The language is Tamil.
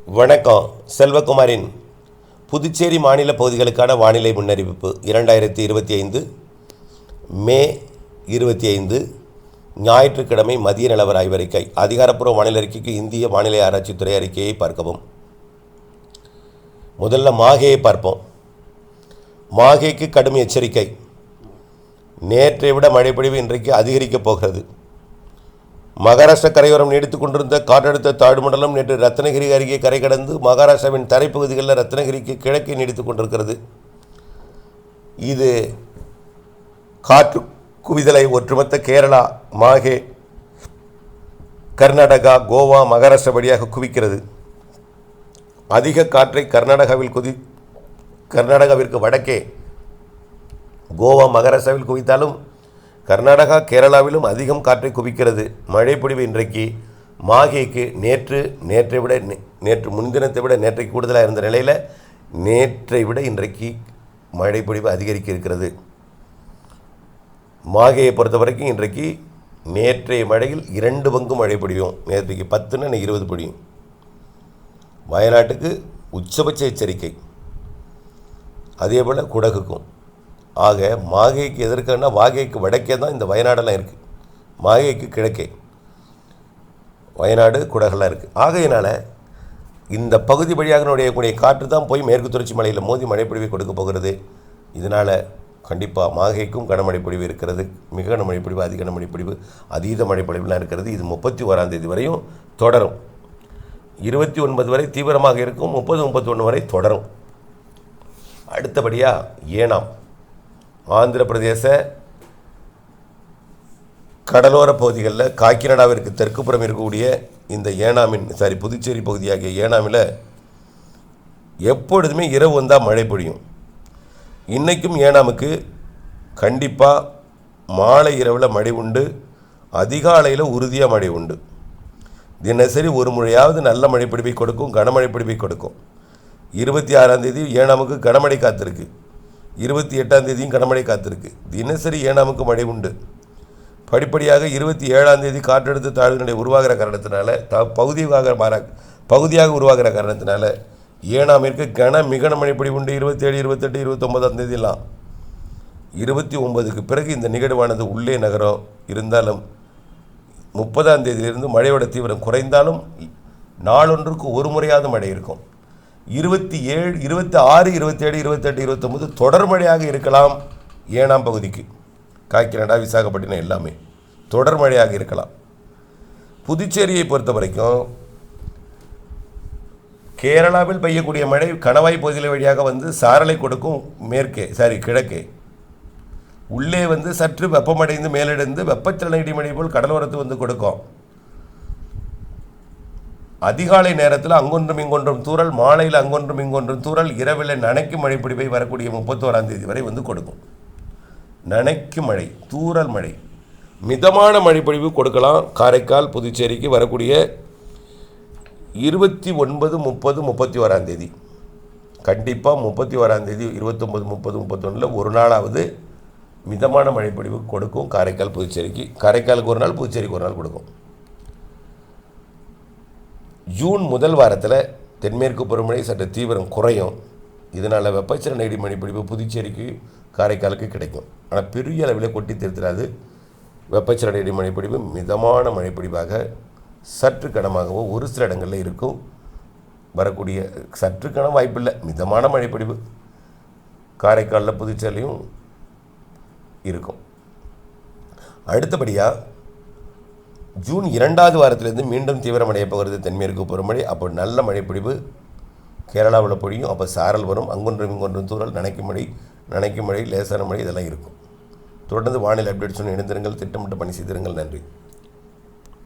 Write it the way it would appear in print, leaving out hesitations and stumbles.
வணக்கம். செல்வகுமாரின் புதுச்சேரி மாநில பகுதிகளுக்கான வானிலை முன்னறிவிப்பு 2025 மே 25 ஞாயிற்றுக்கிழமை மதிய நிலவர ஆய்வறிக்கை. அதிகாரப்பூர்வ வானிலை அறிக்கைக்கு இந்திய வானிலை ஆராய்ச்சித்துறை அறிக்கையை பார்க்கவும். முதல்ல மாஹேயை பார்ப்போம். மாஹேக்கு கடும் எச்சரிக்கை. நேற்றை விட மழைப்பொழிவு இன்றைக்கு அதிகரிக்கப் போகிறது. மகாராஷ்டிரா கரையோரம் நீடித்துக் கொண்டிருந்த காற்றழுத்த தாழ்வு மண்டலம் நேற்று ரத்னகிரி அருகே கரை கடந்து மகாராஷ்டிராவின் தரைப்பகுதிகளில் ரத்னகிரிக்கு கிழக்கே நீடித்துக் கொண்டிருக்கிறது. இது காற்று குவிதலை ஒட்டுமொத்த கேரளா, மாஹே, கர்நாடகா, கோவா, மகாராஷ்டிரா வழியாக குவிக்கிறது. அதிக காற்றை கர்நாடகாவிற்கு வடக்கே கோவா, மகாராஷ்டிராவில் குவித்தாலும் கர்நாடகா, கேரளாவிலும் அதிகம் காற்றை குவிக்கிறது. மழைப்பொழிவு இன்றைக்கு மாஹேக்கு நேற்று முன்தினத்தை விட நேற்றைக்கு கூடுதலாக இருந்த நிலையில் நேற்றை விட இன்றைக்கு மழைப்பொழிவு அதிகரிக்க இருக்கிறது. மாஹேயை பொறுத்த வரைக்கும் இன்றைக்கு நேற்றைய மழையில் 2 பங்கு மழை பொழியும். நேற்றைக்கு 10ன்னு 20 பொழியும். வயநாட்டுக்கு உச்சபட்ச எச்சரிக்கை, அதே போல் குடகுக்கும். ஆக மாஹேக்கு எதற்குன்னா மாஹேக்கு வடக்கே தான் இந்த வயநாடெல்லாம் இருக்குது. மாஹேக்கு கிழக்கே வயநாடு, குடகெல்லாம் இருக்குது. ஆகையினால் இந்த பகுதி வழியாக நுழையக்கூடிய காற்று தான் போய் மேற்கு தொடர்ச்சி மலையில் மோதி மழைப்பொழிவை கொடுக்க போகிறது. இதனால் கண்டிப்பாக மாஹேக்கும் கனமழை பொழிவு இருக்கிறது. மிக கனமழை பொழிவு, அதிக கனமழை பொழிவு, அதீத மழை பொழிவுலாம் இருக்கிறது. இது 31ஆம் தேதி வரையும் தொடரும். 29 வரை தீவிரமாக இருக்கும். 30, 31 வரை தொடரும். அடுத்தபடியாக ஏனாம், ஆந்திர பிரதேச கடலோர பகுதிகளில் காக்கிநாடாவிற்கு தெற்குப்புறம் இருக்கக்கூடிய இந்த புதுச்சேரி பகுதியாகிய ஏனாமில் எப்பொழுதுமே இரவு வந்தால் மழை பொழியும். இன்றைக்கும் ஏனாமுக்கு கண்டிப்பாக மாலை இரவில் மழை உண்டு, அதிகாலையில் உறுதியாக மழை உண்டு. தினசரி ஒரு முறையாவது நல்ல மழை பொழிவை கொடுக்கும், கனமழை பொழிவை கொடுக்கும். 26ஆம் தேதி ஏனாமுக்கு கனமழை காத்திருக்கு. 28ஆம் தேதியும் கனமழை காத்திருக்கு. தினசரி ஏனாமுக்கு மழை உண்டு. படிப்படியாக 27ஆம் தேதி காற்றழுத்த தாழ்வு நிலை உருவாகிற காரணத்தினால பகுதியாக உருவாகிற காரணத்தினால ஏனாமிற்கு மிக கனமழை பொழிவு உண்டு. 27, 28, 29ஆம் தேதியெல்லாம். 29க்கு பிறகு இந்த நிகழ்வானது உள்ளே நகரம். இருந்தாலும் 30ஆம் தேதியிலிருந்து மழையோட தீவிரம் குறைந்தாலும் நாளொன்றுக்கு ஒரு முறையாவது மழை இருக்கும். 27, 26, 27, 28, 29 தொடர் மழையாக இருக்கலாம். ஏனாம் பகுதிக்கு காக்கிநாடா, விசாகப்பட்டினம் எல்லாமே தொடர் மழையாக இருக்கலாம். புதுச்சேரியை பொறுத்த வரைக்கும் கேரளாவில் பெய்யக்கூடிய மழை கணவாய் பகுதியில் வழியாக வந்து சாரலை கொடுக்கும். கிழக்கே உள்ளே வந்து சற்று வெப்பமடைந்து மேலெடுந்து வெப்பச்சலன இடிமழை போல் கடலோரத்து வந்து கொடுக்கும். அதிகாலை நேரத்தில் அங்கொன்றும் இங்கொன்றும் தூறல், மாலையில் அங்கொன்றும் இங்கொன்றும் தூறல், இரவில் நனைக்கும் மழை பொழிவை வரக்கூடிய 31ஆம் தேதி வரை வந்து கொடுக்கும். நனைக்கும் மழை, தூறல் மழை, மிதமான மழை பொழிவு கொடுக்கலாம். காரைக்கால், புதுச்சேரிக்கு வரக்கூடிய 29, 30, 31ஆம் தேதி கண்டிப்பாக 31ஆம் தேதி 29, 30, 31 ஒரு நாளாவது மிதமான மழை பொழிவு கொடுக்கும். காரைக்கால், புதுச்சேரிக்கு. காரைக்காலுக்கு ஒரு நாள், புதுச்சேரிக்கு ஒரு நாள் கொடுக்கும். ஜூன் முதல் வாரத்தில் தென்மேற்கு பருவமழை சற்று தீவிரம் குறையும். இதனால் வெப்பச்சலன இடிமழை பொழிவு புதுச்சேரிக்கு, காரைக்காலுக்கு கிடைக்கும். ஆனால் பெரிய அளவில் கொட்டி திருத்திராது. வெப்பச்சலன இடிமழை பொழிவு மிதமான மழைப்பொழிவாக சற்று கனமாகவோ ஒரு சில இடங்களில் இருக்கும். வரக்கூடிய சற்று கனம் வாய்ப்பில்லை, மிதமான மழைப்பொழிவு காரைக்காலில், புதுச்சேரியும் இருக்கும். அடுத்தபடியாக ஜூன் 2வது வாரத்திலிருந்து மீண்டும் தீவிரமடைய போகிறது தென்மேற்கு பருவமழை. அப்போ நல்ல மழைப்பொழிவு கேரளாவில் பொழியும். அப்போ சாரல் வரும். அங்கொன்றும் இங்கொன்றும் தூறல், நனைக்கும் மழை, லேசான மழை இதெல்லாம் இருக்கும். தொடர்ந்து வானிலை அப்டேட்ஸ் இணைந்திருங்கள். திட்டமிட்டு பணி செய்திருங்கள். நன்றி.